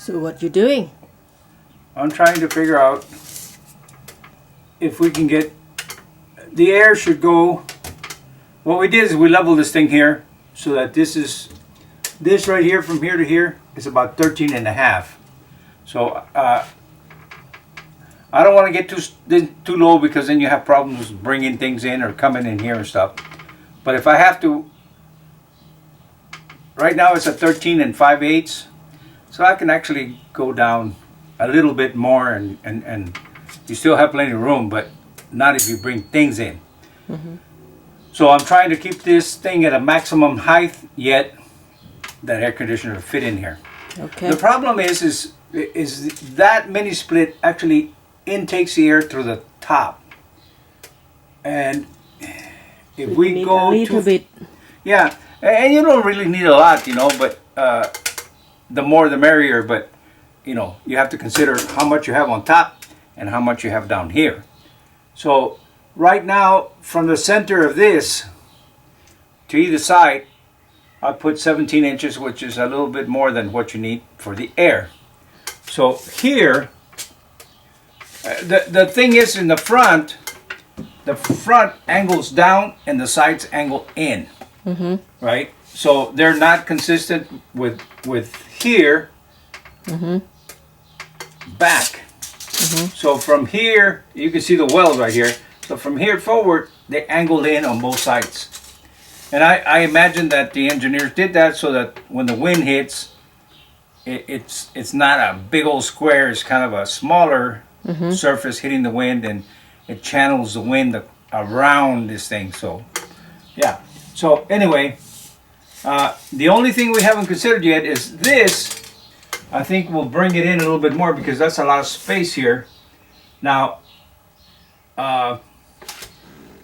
So what you doing? I'm trying to figure out if we can get the air should go. What we did is we leveled this thing here so that this right here from here to here is about 13 and a half. So I don't want to get too low because then you have problems bringing things in or coming in here and stuff. But if I have to, right now it's at 13 and 5/8, so I can actually go down a little bit more and you still have plenty of room, but not if you bring things in. Mm-hmm. So I'm trying to keep this thing at a maximum height, yet that air conditioner fit in here. Okay. The problem is that mini split actually intakes the air through the top, and if we go a little bit, yeah, and you don't really need a lot, but the more the merrier. But you have to consider how much you have on top and how much you have down here. So right now, from the center of this to either side, I put 17 inches, which is a little bit more than what you need for the air. So here, the thing is in the front angles down and the sides angle in, mm-hmm. right? So they're not consistent with here, mm-hmm. back. Mm-hmm. So from here, you can see the weld right here. So from here forward, they angled in on both sides. And I imagine that the engineers did that so that when the wind hits, it's not a big old square. It's kind of a smaller mm-hmm. surface hitting the wind, and it channels the wind around this thing. So, yeah. So anyway, the only thing we haven't considered yet is this. I think we'll bring it in a little bit more because that's a lot of space here. Now,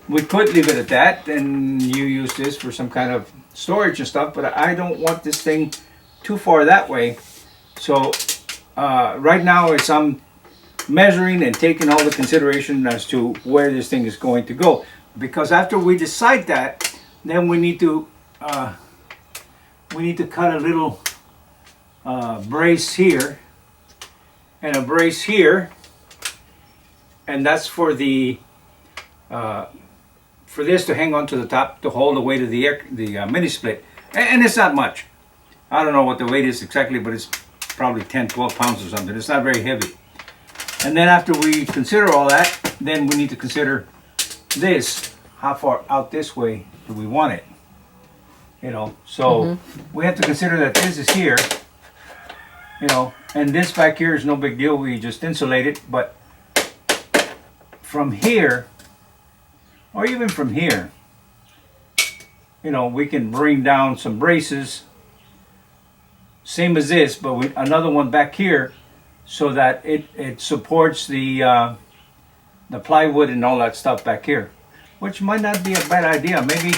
we could leave it at that and you use this for some kind of storage and stuff, but I don't want this thing too far that way. So right now I'm measuring and taking all the consideration as to where this thing is going to go, because after we decide that, then we need to cut a little brace here and a brace here, and that's for the for this to hang on to the top to hold the weight of the mini split, and it's not much. I don't know what the weight is exactly, but it's probably 10-12 pounds or something. It's not very heavy. And then after we consider all that, then we need to consider this. How far out this way do we want it? So mm-hmm. we have to consider that this is here, and this back here is no big deal. We just insulate it, but from here, or even from here, we can bring down some braces, same as this, but another one back here, so that it supports the plywood and all that stuff back here, which might not be a bad idea. Maybe,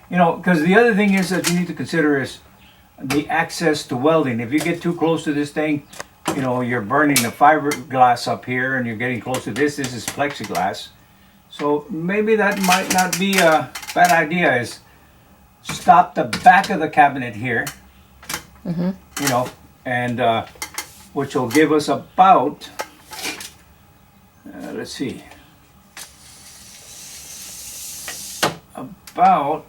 because the other thing is that you need to consider is the access to welding. If you get too close to this thing, you're burning the fiberglass up here, and you're getting close to this. This is plexiglass. So maybe that might not be a bad idea, is stop the back of the cabinet here, mm-hmm. And which will give us about, let's see, about,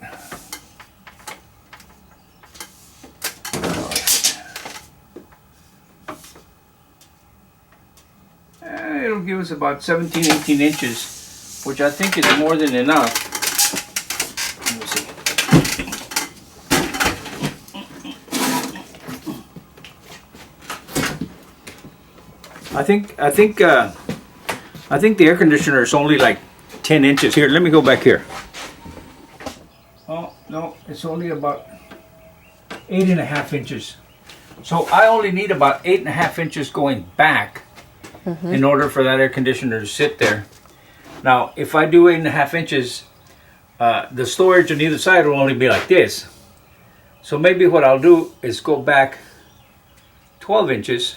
it'll give us about 17, 18 inches, which I think is more than enough. Let me see. I think the air conditioner is only like 10 inches. Here, let me go back here. Oh, no, it's only about 8.5 inches. So I only need about 8.5 inches going back mm-hmm. in order for that air conditioner to sit there. Now, if I do 8.5 inches, the storage on either side will only be like this. So maybe what I'll do is go back 12 inches.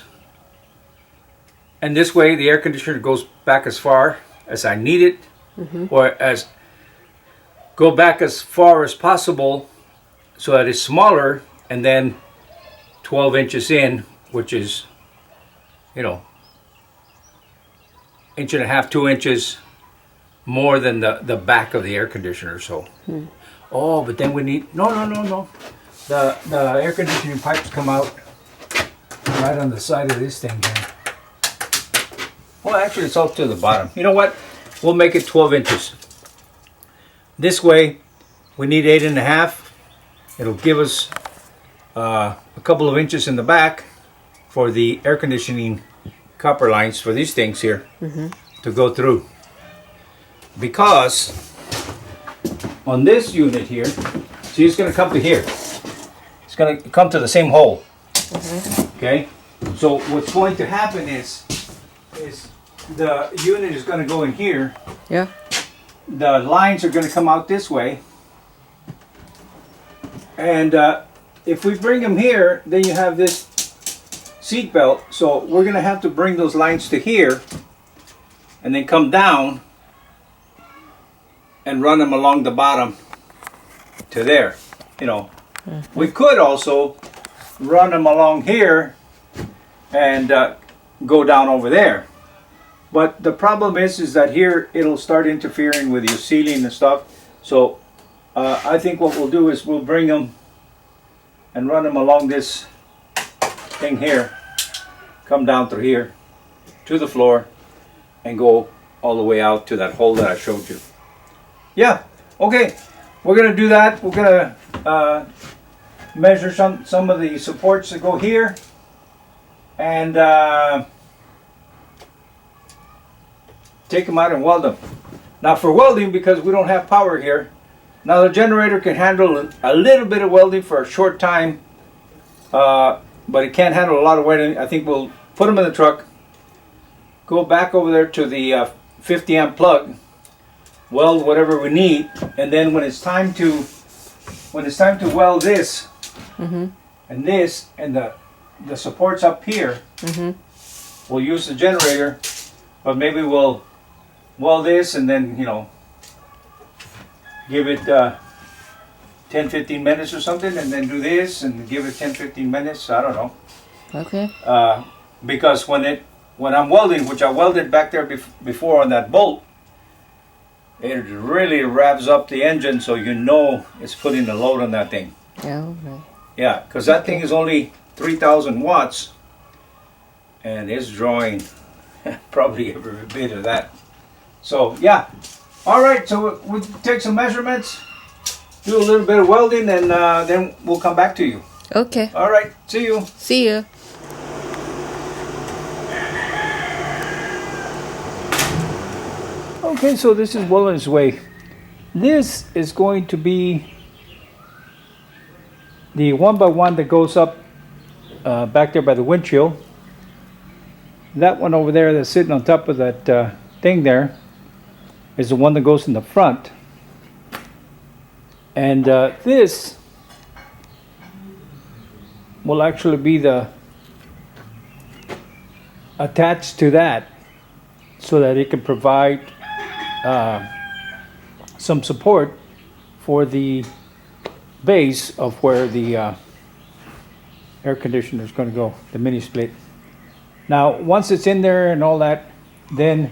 And this way the air conditioner goes back as far as I need it, mm-hmm. or go back as far as possible so that it's smaller, and then 12 inches in, which is you know, 1.5 to 2 inches more than the back of the air conditioner. So, oh, but then we need no. The air conditioning pipes come out right on the side of this thing here. Well, actually, it's up to the bottom. You know what? We'll make it 12 inches. This way, we need 8.5. It'll give us a couple of inches in the back for the air conditioning copper lines for these things here to go through. Because on this unit here, see, it's going to come to here. It's going to come to the same hole. Okay? So what's going to happen is the unit is going to go in here. Yeah. The lines are going to come out this way. And if we bring them here, then you have this seat belt. So we're going to have to bring those lines to here and then come down and run them along the bottom to there. You know, we could also run them along here and go down over there. But the problem is that here it'll start interfering with your ceiling and stuff. So I think what we'll do is we'll bring them and run them along this thing here, come down through here to the floor and go all the way out to that hole that I showed you. Yeah, okay, we're gonna do that. We're gonna measure some of the supports that go here and take them out and weld them. Now for welding, because we don't have power here, now the generator can handle a little bit of welding for a short time, but it can't handle a lot of welding. I think we'll put them in the truck, go back over there to the 50 amp plug, weld whatever we need, and then when it's time to weld this and this and the supports up here, we'll use the generator, but maybe we'll weld this and then, you know, give it 10-15 minutes or something, and then do this and give it 10-15 minutes. I don't know. Okay. Because when I'm welding, which I welded back there before on that bolt, it really revs up the engine, so you know it's putting a load on that thing. Yeah. Okay. Yeah, because that thing is only 3,000 watts, and it's drawing probably every bit of that. So yeah, all right. So we'll take some measurements, do a little bit of welding, and then we'll come back to you. Okay. All right. See you. See you. Okay, so this is Welding's way. This is going to be the 1x1 that goes up back there by the windshield. That one over there that's sitting on top of that thing there is the one that goes in the front. And this will actually be the attached to that so that it can provide some support for the base of where the air conditioner is going to go, the mini split. Now once it's in there and all that, then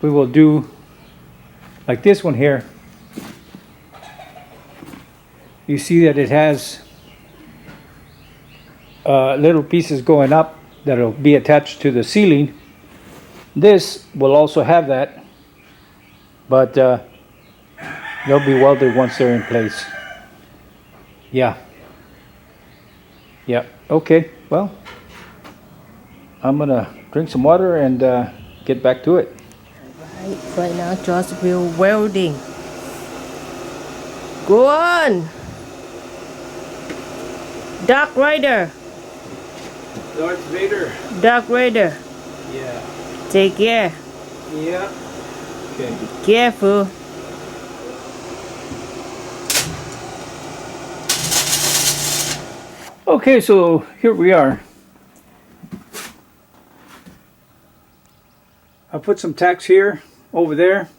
we will do like this one here. You see that it has little pieces going up that will be attached to the ceiling. This will also have that, but they'll be welded once they're in place. Yeah. Okay, well, I'm gonna drink some water and get back to it. Right now, George will welding. Go on. Dark Rider. Darth Vader. Dark Rider. Yeah. Take care. Yeah. Okay. Careful. Okay, so here we are. I put some tacks here, over there.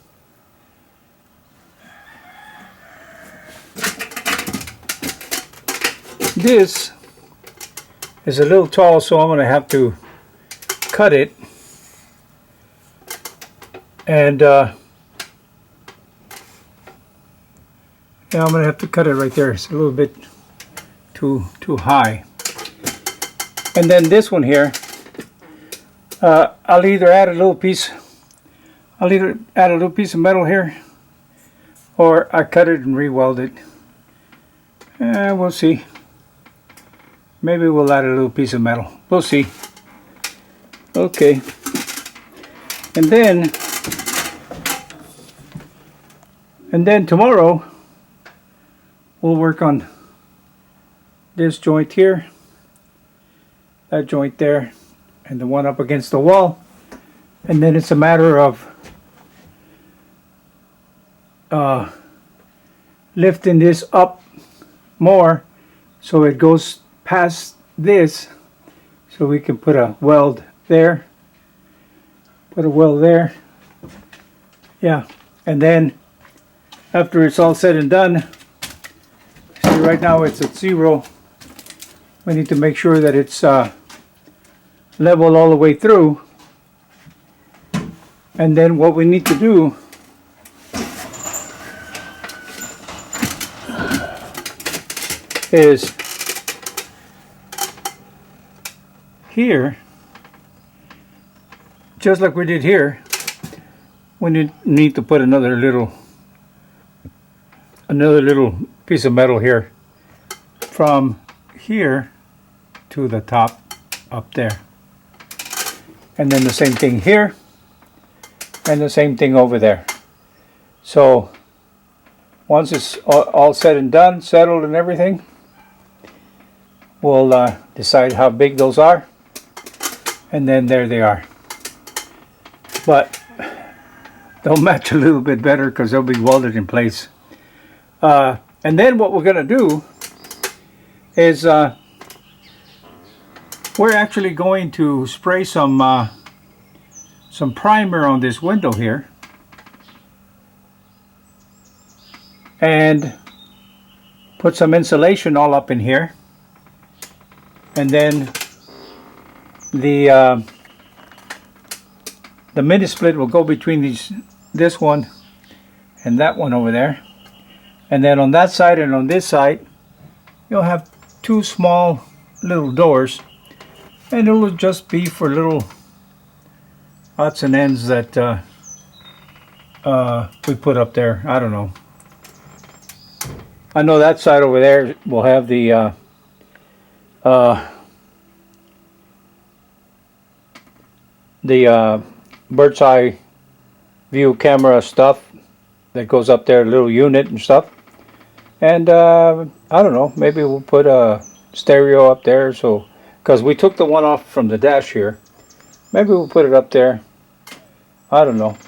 This is a little tall, so I'm going to have to cut it, and yeah, I'm gonna have to cut it right there. It's a little bit too high. And then this one here, I'll either add a little piece. I'll either add a little piece of metal here, or I cut it and re-weld it. We'll see. Maybe we'll add a little piece of metal. We'll see. Okay. And then tomorrow we'll work on this joint here, that joint there, and the one up against the wall. And then it's a matter of lifting this up more so it goes past this, so we can put a weld there, yeah. And then after it's all said and done, see, right now it's at 0. We need to make sure that it's level all the way through. And then what we need to do is here, just like we did here, we need to put another little piece of metal here from here to the top up there. And then the same thing here, and the same thing over there. So once it's all said and done, settled and everything, we'll decide how big those are, and then there they are. But they'll match a little bit better because they'll be welded in place. And then what we're going to do is we're actually going to spray some primer on this window here, and put some insulation all up in here. And then the mini split will go between this one and that one over there. And then on that side and on this side, you'll have 2 small little doors, and it will just be for little odds and ends that we put up there. I don't know. I know that side over there will have the bird's eye view camera stuff that goes up there, a little unit and stuff. And I don't know, maybe we'll put a stereo up there, so because we took the one off from the dash here, maybe we'll put it up there. I don't know.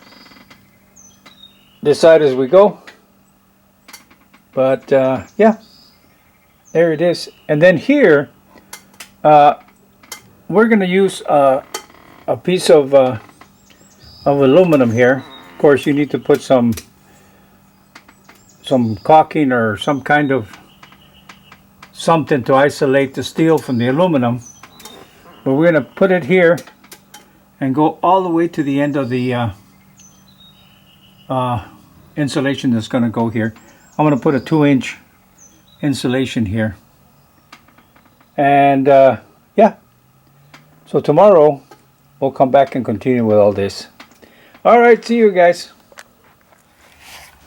Decide as we go. But yeah, there it is. And then here we're going to use a piece of aluminum here. Of course, you need to put some caulking or some kind of something to isolate the steel from the aluminum. But we're going to put it here and go all the way to the end of the insulation that's going to go here. I'm going to put a 2-inch insulation here. And yeah, so tomorrow we'll come back and continue with all this. All right, see you guys.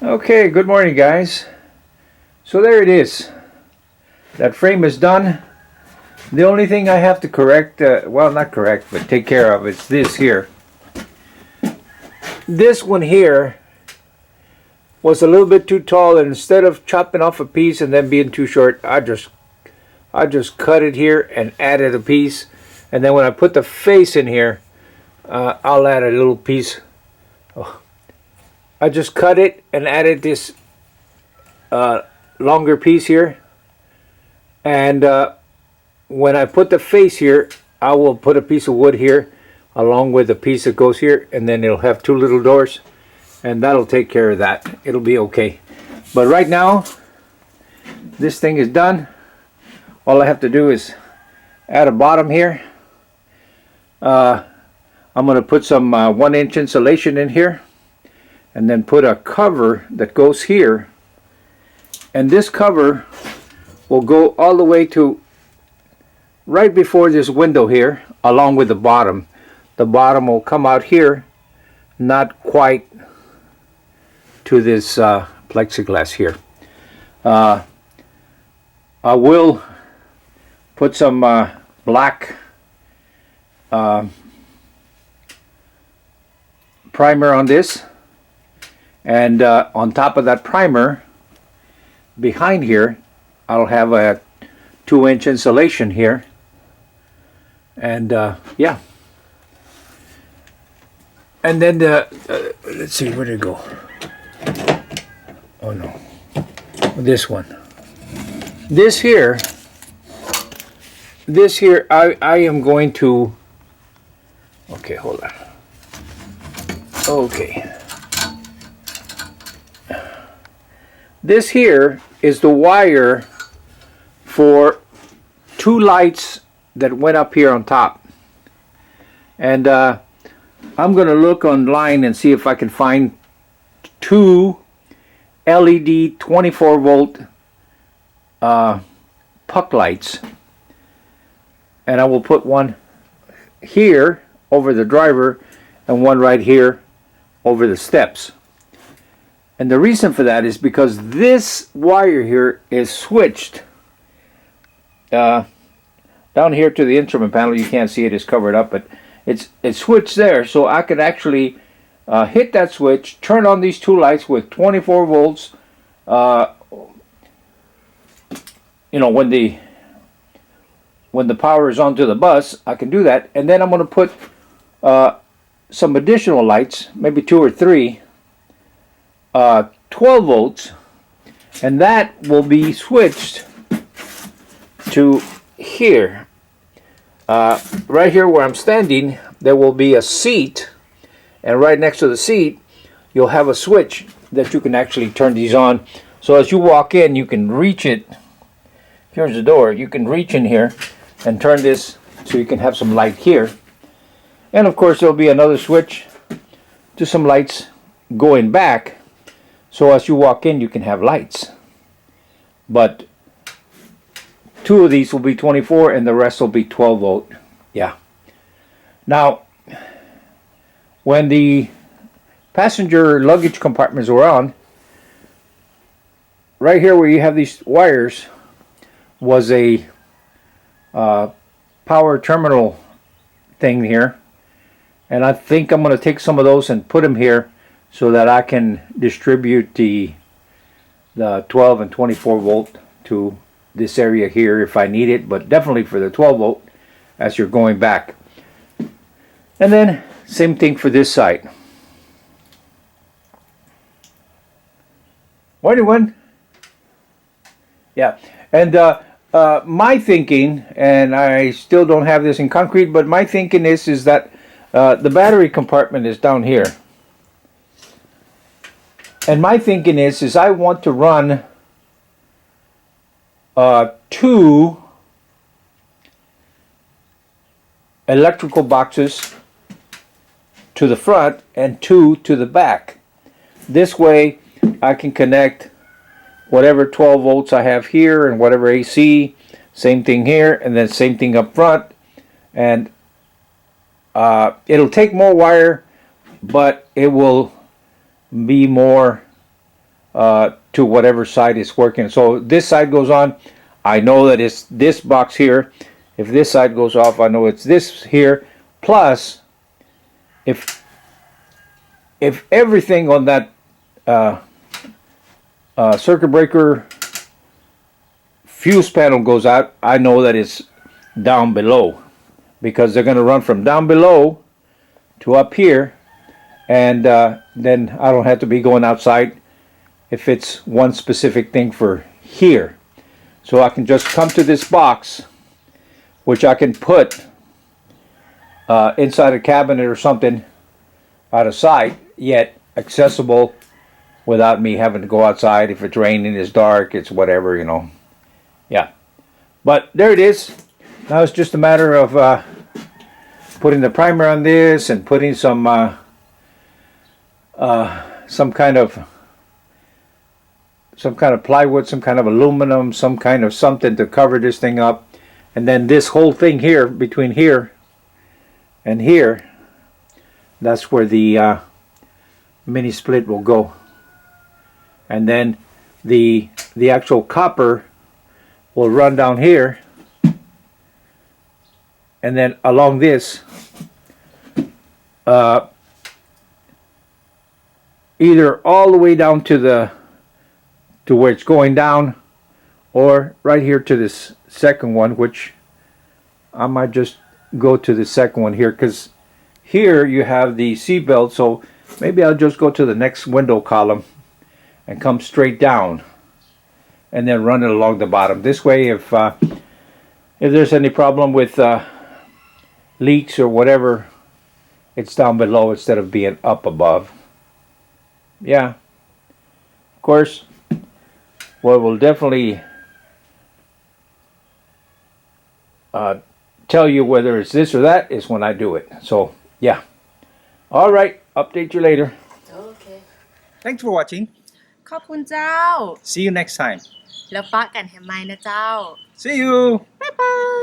Okay, good morning, guys. So there it is. That frame is done. The only thing I have to correct, well, not correct, but take care of, is this here. This one here was a little bit too tall, and instead of chopping off a piece and then being too short, I just cut it here and added a piece. And then when I put the face in here, I'll add a little piece. Oh. I just cut it and added this longer piece here. And when I put the face here, I will put a piece of wood here along with the piece that goes here, and then it'll have 2 little doors, and that'll take care of that. It'll be okay. But right now, this thing is done. All I have to do is add a bottom here, I'm going to put some 1-inch insulation in here, and then put a cover that goes here, and this cover will go all the way to right before this window here, along with the bottom. The bottom will come out here, not quite to this plexiglass here. I will put some black primer on this, and on top of that primer, behind here, I'll have a 2-inch insulation here, and yeah. And then let's see, where did it go? Oh no, this one. This here, I am going to, okay, hold on. Okay. This here is the wire for 2 lights that went up here on top. And I'm going to look online and see if I can find 2 LED 24 volt puck lights. And I will put one here over the driver and one right here over the steps. And the reason for that is because this wire here is switched down here to the instrument panel. You can't see it, it's covered up, but it's switched there, so I could actually hit that switch, turn on these 2 lights with 24 volts. You know, when the power is onto the bus, I can do that. And then I'm going to put some additional lights, maybe 2 or 3, 12 volts, and that will be switched to here. Right here where I'm standing, there will be a seat, and right next to the seat you'll have a switch that you can actually turn these on. So as you walk in, you can reach it. Here's the door. You can reach in here and turn this so you can have some light here. And of course there'll be another switch to some lights going back, so as you walk in you can have lights. But 2 of these will be 24 and the rest will be 12 volt. Yeah. Now, when the passenger luggage compartments were on, right here where you have these wires was a power terminal thing here, and I think I'm going to take some of those and put them here so that I can distribute the 12 and 24 volt to this area here if I need it, but definitely for the 12 volt as you're going back. And then same thing for this side. Morning, Woon. Yeah, and my thinking, and I still don't have this in concrete, but my thinking is that the battery compartment is down here. And my thinking is I want to run 2 electrical boxes to the front and 2 to the back. This way I can connect whatever 12 volts I have here and whatever AC, same thing here, and then same thing up front. And it'll take more wire, but it will be more to whatever side it's working. So this side goes on, I know that it's this box here. If this side goes off, I know it's this here. Plus, if everything on that circuit breaker fuse panel goes out, I know that it's down below, because they're going to run from down below to up here, and then I don't have to be going outside if it's one specific thing for here. So I can just come to this box, which I can put inside a cabinet or something out of sight, yet accessible without me having to go outside. If it's raining, it's dark, it's whatever, you know. Yeah. But there it is. Now it's just a matter of putting the primer on this and putting some kind of plywood, some kind of aluminum, some kind of something to cover this thing up. And then this whole thing here, between here and here, that's where the mini split will go. And then the actual copper will run down here, and then along this, either all the way down to where it's going down, or right here to this second one, which I might just go to the second one here, because here you have the seat belt, so maybe I'll just go to the next window column and come straight down and then run it along the bottom. This way, if there's any problem with leaks or whatever, it's down below instead of being up above. Yeah, of course, what will definitely tell you whether it's this or that is when I do it. So yeah, all right, update you later. Okay. Thanks for watching. ขอบคุณเจ้า See you next time. แล้วปะกันแฮมไมนะเจ้า See you.บ๊ายบาย